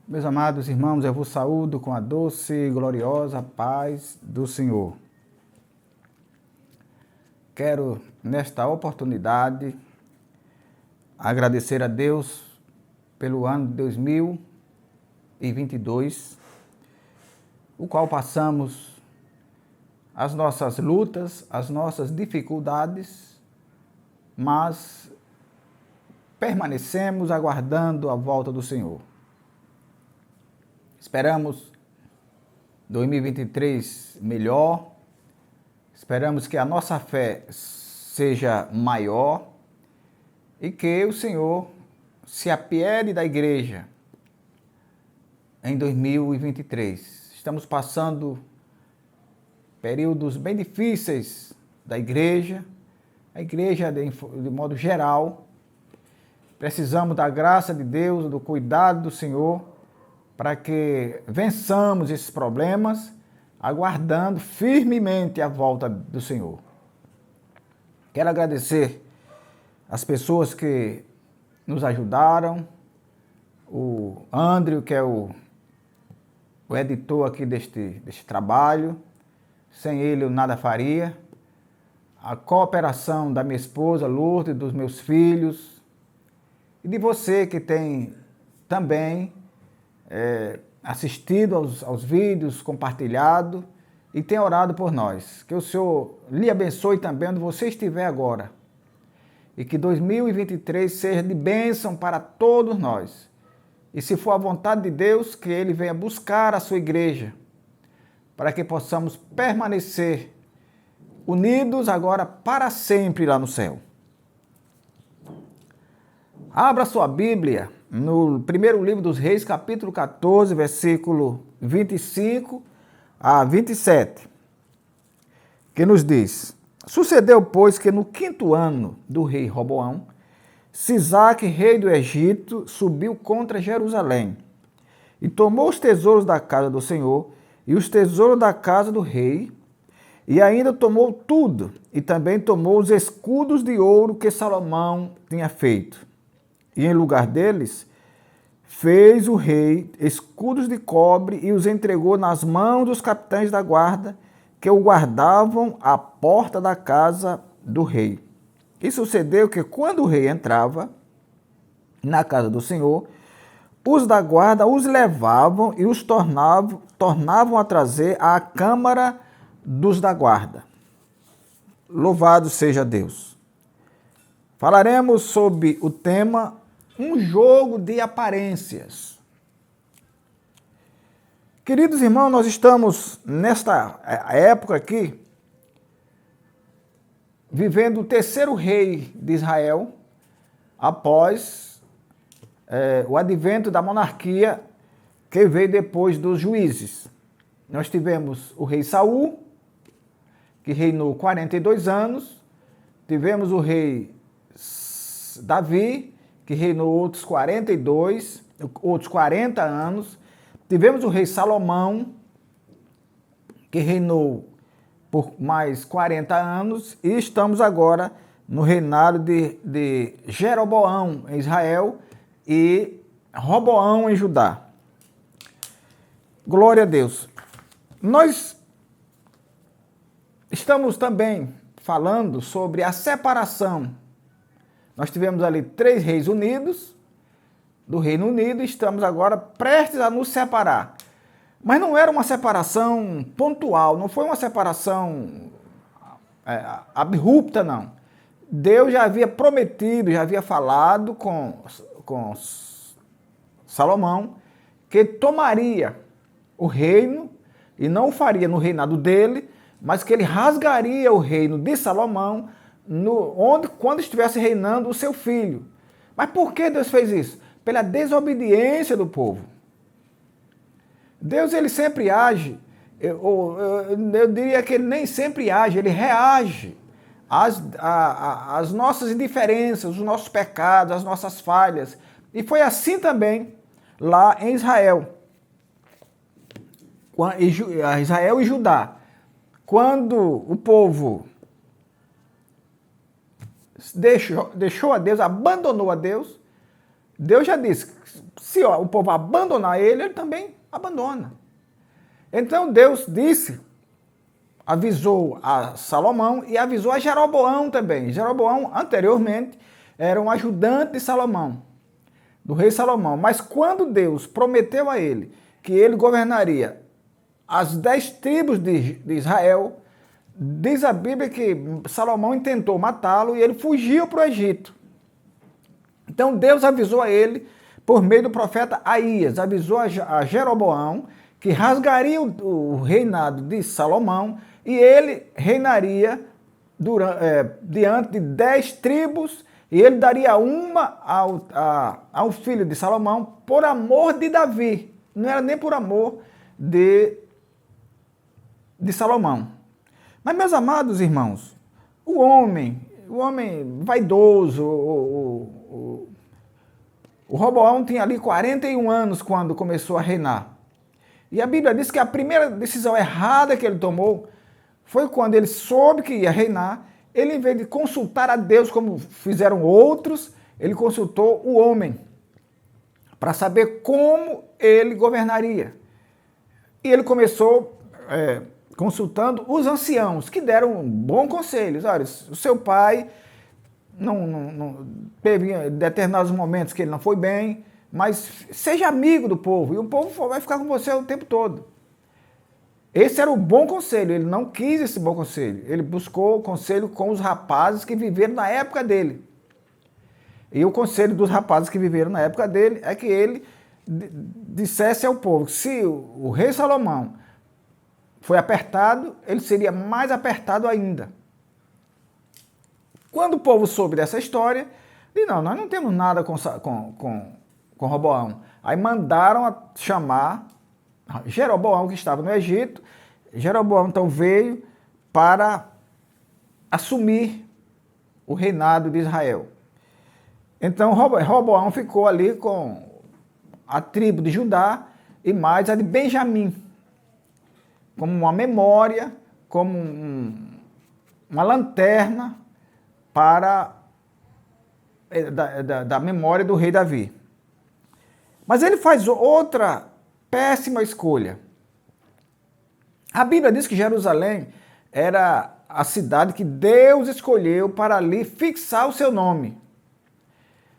Meus amados irmãos, eu vos saúdo com a doce e gloriosa paz do Senhor. Quero, nesta oportunidade, agradecer a Deus pelo ano de 2022, o qual passamos as nossas lutas, as nossas dificuldades, mas permanecemos aguardando a volta do Senhor. Esperamos 2023 melhor, esperamos que a nossa fé seja maior e que o Senhor se apiede da igreja em 2023. Estamos passando períodos bem difíceis da igreja, a igreja de modo geral. Precisamos da graça de Deus, do cuidado do Senhor, para que vençamos esses problemas, aguardando firmemente a volta do Senhor. Quero agradecer as pessoas que nos ajudaram, o Andrew, que é o editor aqui deste trabalho, sem ele eu nada faria, a cooperação da minha esposa Lourdes, dos meus filhos, e de você que tem também assistido aos vídeos, compartilhado e tem orado por nós. Que o Senhor lhe abençoe também onde você estiver agora. E que 2023 seja de bênção para todos nós. E se for a vontade de Deus, que Ele venha buscar a sua igreja, para que possamos permanecer unidos agora para sempre lá no céu. Abra sua Bíblia no primeiro livro dos Reis, capítulo 14, versículo 25 a 27, que nos diz: Sucedeu, pois, que no 5º ano do rei Roboão, Sisaque, rei do Egito, subiu contra Jerusalém e tomou os tesouros da casa do Senhor e os tesouros da casa do rei, e ainda tomou tudo, e também tomou os escudos de ouro que Salomão tinha feito. E em lugar deles, fez o rei escudos de cobre e os entregou nas mãos dos capitães da guarda, que o guardavam à porta da casa do rei. E sucedeu que, quando o rei entrava na casa do Senhor, os da guarda os levavam e os tornavam a trazer à câmara dos da guarda. Louvado seja Deus! Falaremos sobre o tema um jogo de aparências. Queridos irmãos, nós estamos nesta época aqui, vivendo o 3º rei de Israel, após o advento da monarquia que veio depois dos juízes. Nós tivemos o rei Saul, que reinou 42 anos, tivemos o rei Davi, que reinou outros 40 anos. Tivemos o rei Salomão, que reinou por mais 40 anos. E estamos agora no reinado de Jeroboão em Israel e Roboão em Judá. Glória a Deus. Nós estamos também falando sobre a separação. Nós tivemos ali 3 reis unidos, do Reino Unido, e estamos agora prestes a nos separar. Mas não era uma separação pontual, não foi uma separação abrupta, não. Deus já havia prometido, já havia falado com Salomão, que tomaria o reino, e não o faria no reinado dele, mas que ele rasgaria o reino de Salomão, quando estivesse reinando o seu filho. Mas por que Deus fez isso? Pela desobediência do povo. Deus, ele sempre age, eu diria que ele nem sempre age, ele reage às nossas indiferenças, os nossos pecados, as nossas falhas. E foi assim também lá em Israel. Israel e Judá. Quando o povo deixou a Deus, abandonou a Deus, Deus já disse, se o povo abandonar ele, ele também abandona. Então Deus disse, avisou a Salomão e avisou a Jeroboão também. Jeroboão, anteriormente, era um ajudante de Salomão, do rei Salomão. Mas quando Deus prometeu a ele que ele governaria as 10 tribos de Israel, diz a Bíblia que Salomão intentou matá-lo e ele fugiu para o Egito. Então Deus avisou a ele, por meio do profeta Aías, avisou a Jeroboão que rasgaria o reinado de Salomão e ele reinaria diante de 10 tribos e ele daria uma ao filho de Salomão por amor de Davi. Não era nem por amor de Salomão. Mas, meus amados irmãos, o homem vaidoso, o Roboão tinha ali 41 anos quando começou a reinar. E a Bíblia diz que a primeira decisão errada que ele tomou foi quando ele soube que ia reinar, ele, em vez de consultar a Deus como fizeram outros, ele consultou o homem para saber como ele governaria. E ele começou consultando os anciãos, que deram bons conselhos. Olha, o seu pai não teve determinados momentos que ele não foi bem, mas seja amigo do povo, e o povo vai ficar com você o tempo todo. Esse era o bom conselho, ele não quis esse bom conselho, ele buscou conselho com os rapazes que viveram na época dele. E o conselho dos rapazes que viveram na época dele é que ele dissesse ao povo que se o rei Salomão foi apertado, ele seria mais apertado ainda. Quando o povo soube dessa história, disse, não, nós não temos nada com Roboão. Aí mandaram chamar Jeroboão, que estava no Egito. Jeroboão então veio para assumir o reinado de Israel. Então Roboão ficou ali com a tribo de Judá e mais a de Benjamim, como uma memória, como uma lanterna da memória do rei Davi. Mas ele faz outra péssima escolha. A Bíblia diz que Jerusalém era a cidade que Deus escolheu para ali fixar o seu nome.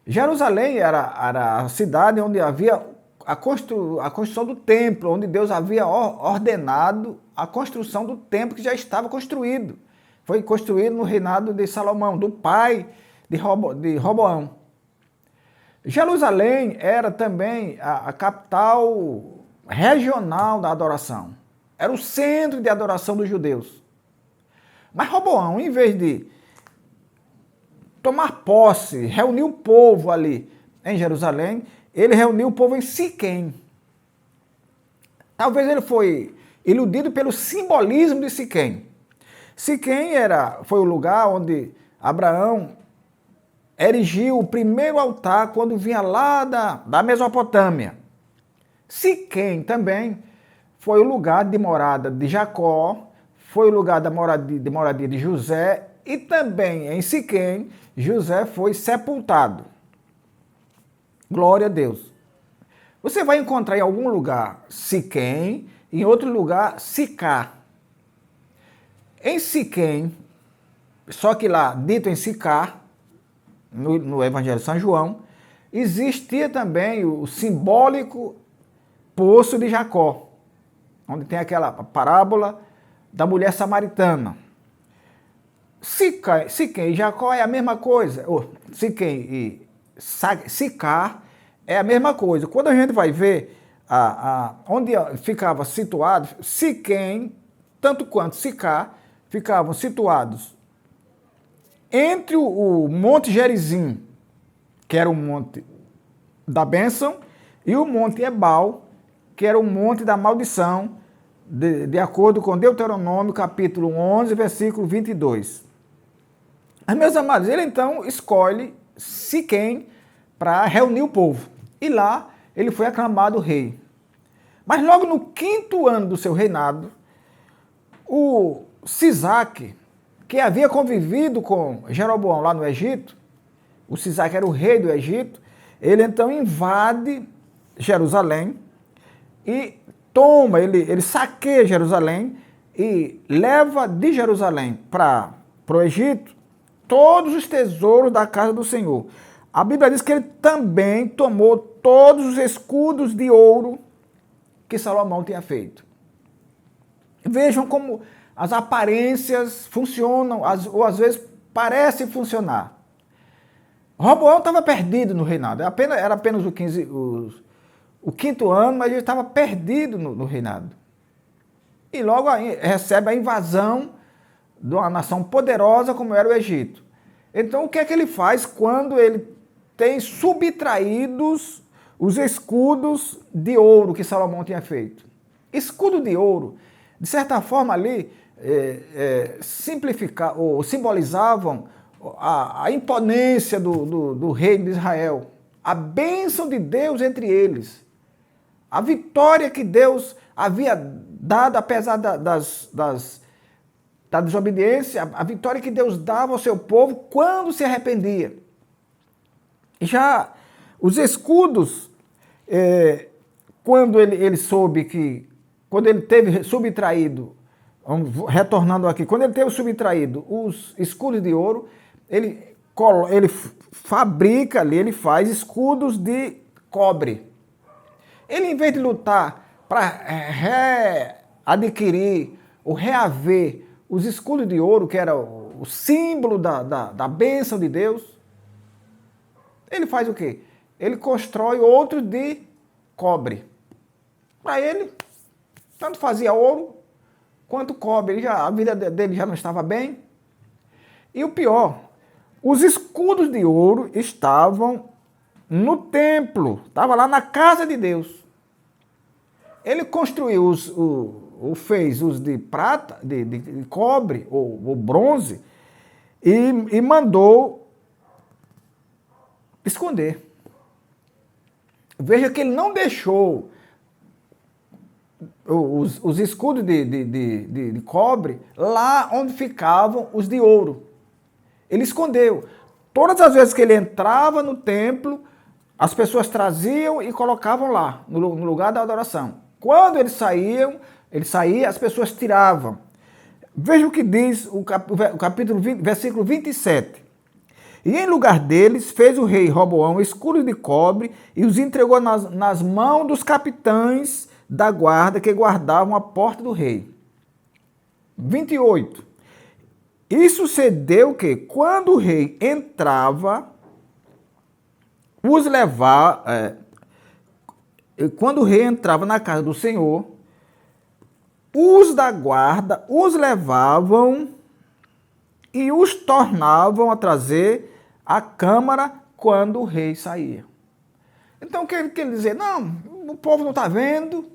Jerusalém era a cidade onde havia a construção do templo, onde Deus havia ordenado a construção do templo que já estava construído. Foi construído no reinado de Salomão, do pai de Roboão. Jerusalém era também a capital regional da adoração. Era o centro de adoração dos judeus. Mas Roboão, em vez de tomar posse, reunir o povo ali em Jerusalém, ele reuniu o povo em Siquém. Talvez ele foi iludido pelo simbolismo de Siquém. Siquém foi o lugar onde Abraão erigiu o primeiro altar quando vinha lá da Mesopotâmia. Siquém também foi o lugar de morada de Jacó, foi o lugar de moradia de José, e também em Siquém, José foi sepultado. Glória a Deus. Você vai encontrar em algum lugar Siquém, em outro lugar Sicar. Em Siquém, só que lá, dito em Sicar, no Evangelho de São João, existia também o simbólico poço de Jacó, onde tem aquela parábola da mulher samaritana. Siquém e Jacó é a mesma coisa. Siquém e Sicar é a mesma coisa. Quando a gente vai ver onde ficava situado, Siquém, tanto quanto Sicar, ficavam situados entre o Monte Gerizim, que era o Monte da Bênção, e o Monte Ebal, que era o Monte da Maldição, de acordo com Deuteronômio, capítulo 11, versículo 22. Mas, meus amados, ele então escolhe Siquém para reunir o povo. E lá ele foi aclamado rei. Mas logo no 5º ano do seu reinado, o Sisaque, que havia convivido com Jeroboão lá no Egito, o Sisaque era o rei do Egito, ele então invade Jerusalém e toma, ele saqueia Jerusalém e leva de Jerusalém para o Egito todos os tesouros da casa do Senhor. A Bíblia diz que ele também tomou todos os escudos de ouro que Salomão tinha feito. Vejam como as aparências funcionam, ou às vezes parecem funcionar. Roboão estava perdido no reinado, era apenas o quinto ano, mas ele estava perdido no reinado. E logo recebe a invasão de uma nação poderosa como era o Egito. Então o que é que ele faz quando ele tem subtraídos os escudos de ouro que Salomão tinha feito? Escudo de ouro, de certa forma ali, simbolizavam a imponência do rei de Israel, a bênção de Deus entre eles, a vitória que Deus havia dado apesar da desobediência, a vitória que Deus dava ao seu povo quando se arrependia. Já os escudos, quando ele soube que, quando ele teve subtraído, retornando aqui, quando ele teve subtraído os escudos de ouro, ele fabrica ali, ele faz escudos de cobre. Ele, em vez de lutar para readquirir ou reaver os escudos de ouro, que era o símbolo da bênção de Deus, ele faz o quê? Ele constrói outro de cobre. Para ele, tanto fazia ouro quanto cobre. A vida dele já não estava bem. E o pior, os escudos de ouro estavam no templo, estava lá na casa de Deus. Ele construiu fez os de prata, de cobre ou bronze e mandou esconder. Veja que ele não deixou os escudos de cobre lá onde ficavam os de ouro. Ele escondeu. Todas as vezes que ele entrava no templo, as pessoas traziam e colocavam lá, no lugar da adoração. Quando eles saía, as pessoas tiravam. Veja o que diz o capítulo 20, versículo 27. E em lugar deles fez o rei Roboão escudos de cobre e os entregou nas mãos dos capitães da guarda que guardavam a porta do rei. 28. E sucedeu que, quando o rei entrava, quando o rei entrava na casa do Senhor, os da guarda os levavam e os tornavam a trazer à câmara quando o rei saía. Então, o que ele quer dizer? Não, o povo não está vendo,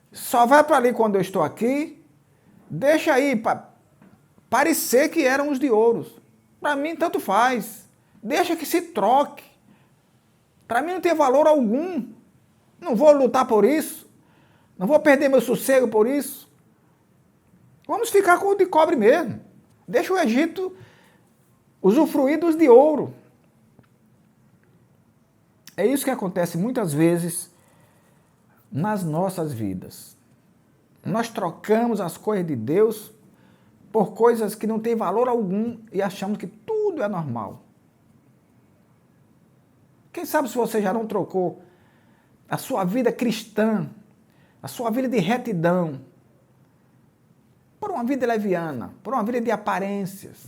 só vai para ali quando eu estou aqui, deixa aí para parecer que eram os de ouros. Para mim, tanto faz. Deixa que se troque. Para mim não tem valor algum. Não vou lutar por isso. Não vou perder meu sossego por isso. Vamos ficar com o de cobre mesmo. Deixa o Egito usufruir dos de ouro. É isso que acontece muitas vezes nas nossas vidas. Nós trocamos as coisas de Deus por coisas que não têm valor algum e achamos que tudo é normal. Quem sabe se você já não trocou a sua vida cristã, a sua vida de retidão, por uma vida leviana, por uma vida de aparências.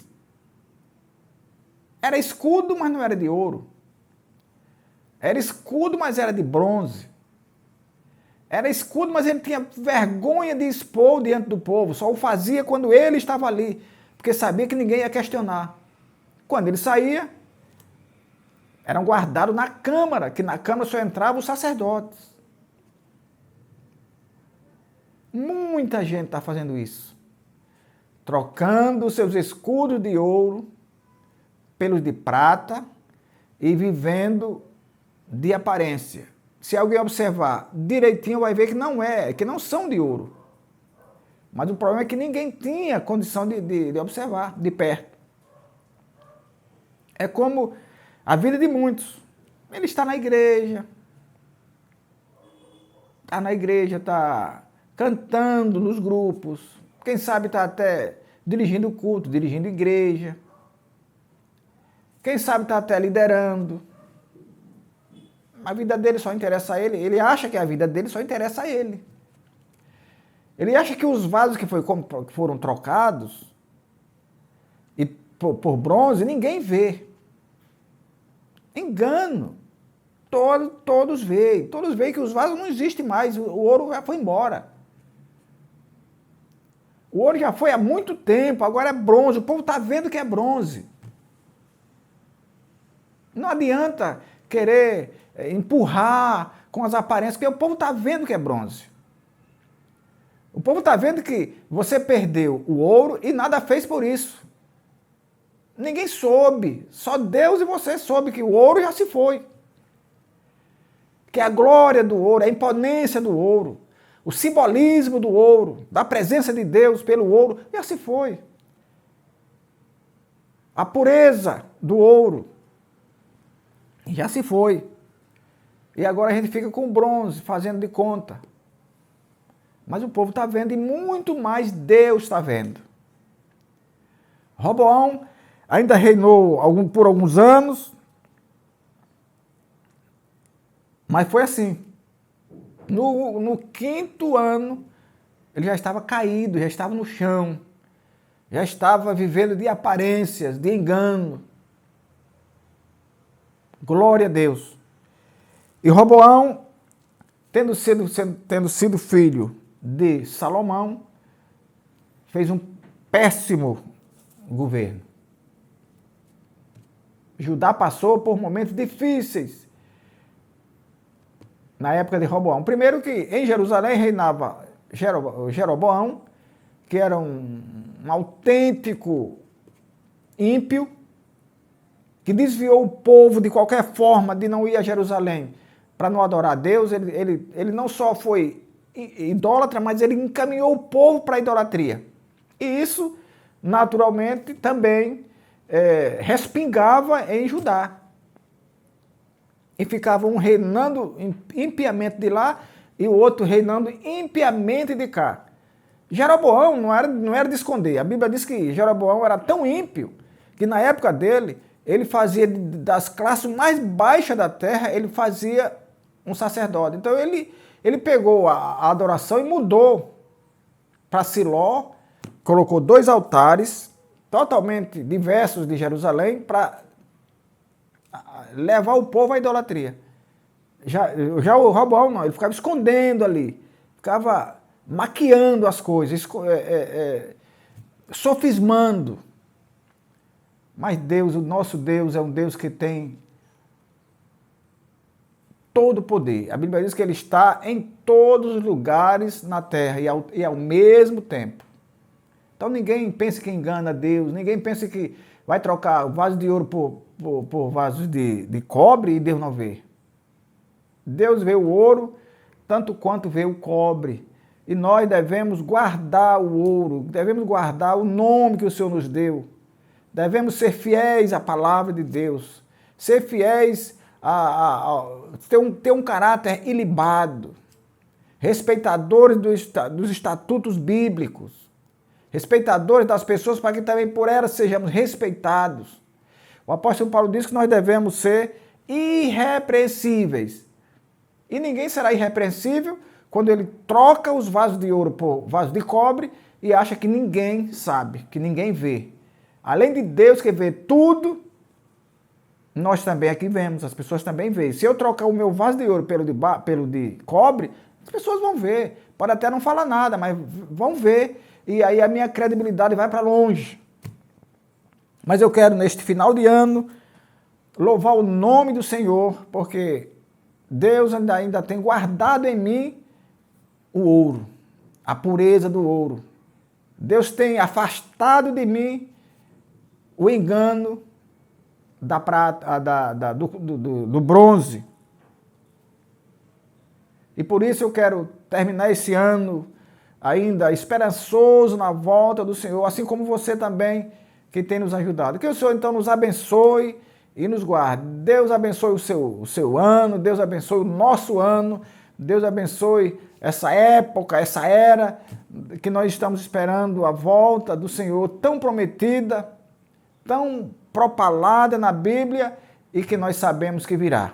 Era escudo, mas não era de ouro. Era escudo, mas era de bronze. Era escudo, mas ele tinha vergonha de expor diante do povo. Só o fazia quando ele estava ali, porque sabia que ninguém ia questionar. Quando ele saía, eram guardados na câmara, que na câmara só entravam os sacerdotes. Muita gente está fazendo isso. Trocando seus escudos de ouro pelos de prata e vivendo de aparência. Se alguém observar direitinho, vai ver que não são de ouro. Mas o problema é que ninguém tinha condição de observar de perto. É como a vida de muitos. Ele está na igreja. Está na igreja, está cantando nos grupos. Quem sabe está até dirigindo culto, dirigindo igreja. Quem sabe está até liderando. A vida dele só interessa a ele. Ele acha que a vida dele só interessa a ele. Ele acha que os vasos que foram trocados e por bronze, ninguém vê. Engano. Todos veem. Todos veem que os vasos não existem mais. O ouro já foi embora. O ouro já foi há muito tempo. Agora é bronze. O povo está vendo que é bronze. Não adianta querer empurrar com as aparências, porque o povo está vendo que é bronze. O povo está vendo que você perdeu o ouro e nada fez por isso. Ninguém soube. Só Deus e você soube que o ouro já se foi. Que a glória do ouro, a imponência do ouro, o simbolismo do ouro, da presença de Deus pelo ouro, já se foi. A pureza do ouro já se foi. E agora a gente fica com o bronze, fazendo de conta. Mas o povo está vendo e muito mais Deus está vendo. Roboão ainda reinou por alguns anos, mas foi assim. No 5º ano, ele já estava caído, já estava no chão, já estava vivendo de aparências, de engano. Glória a Deus. E Roboão, tendo sido filho de Salomão, fez um péssimo governo. Judá passou por momentos difíceis na época de Roboão. Primeiro que em Jerusalém reinava Jeroboão, que era um autêntico ímpio, que desviou o povo de qualquer forma de não ir a Jerusalém para não adorar a Deus. Ele não só foi idólatra, mas ele encaminhou o povo para a idolatria. E isso, naturalmente, também respingava em Judá. E ficava um reinando impiamente de lá e o outro reinando impiamente de cá. Jeroboão não era de esconder. A Bíblia diz que Jeroboão era tão ímpio que na época dele, ele fazia das classes mais baixas da terra, ele fazia um sacerdote. Então ele pegou a adoração e mudou para Siló, colocou 2 altares totalmente diversos de Jerusalém para levar o povo à idolatria. Já o Roboão não, ele ficava escondendo ali, ficava maquiando as coisas, sofismando. Mas Deus, o nosso Deus, é um Deus que tem todo o poder. A Bíblia diz que Ele está em todos os lugares na terra e ao mesmo tempo. Então ninguém pense que engana Deus, ninguém pense que vai trocar o vaso de ouro por vasos de cobre e Deus não vê. Deus vê o ouro tanto quanto vê o cobre. E nós devemos guardar o ouro, devemos guardar o nome que o Senhor nos deu. Devemos ser fiéis à palavra de Deus, ser fiéis ter um caráter ilibado, respeitadores dos estatutos bíblicos, respeitadores das pessoas para que também por elas sejamos respeitados. O apóstolo Paulo diz que nós devemos ser irrepreensíveis. E ninguém será irrepreensível quando ele troca os vasos de ouro por vasos de cobre e acha que ninguém sabe, que ninguém vê. Além de Deus que vê tudo, nós também aqui vemos, as pessoas também veem. Se eu trocar o meu vaso de ouro pelo de cobre, as pessoas vão ver. Pode até não falar nada, mas vão ver. E aí a minha credibilidade vai para longe. Mas eu quero, neste final de ano, louvar o nome do Senhor, porque Deus ainda tem guardado em mim o ouro, a pureza do ouro. Deus tem afastado de mim o engano da prata, do bronze. E por isso eu quero terminar esse ano ainda esperançoso na volta do Senhor, assim como você também, que tem nos ajudado. Que o Senhor então nos abençoe e nos guarde. Deus abençoe o seu ano, Deus abençoe o nosso ano, Deus abençoe essa época, essa era que nós estamos esperando a volta do Senhor, tão prometida, tão propalada na Bíblia e que nós sabemos que virá.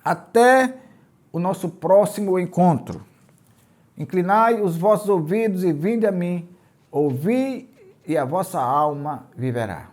Até o nosso próximo encontro. Inclinai os vossos ouvidos e vinde a mim, ouvi e a vossa alma viverá.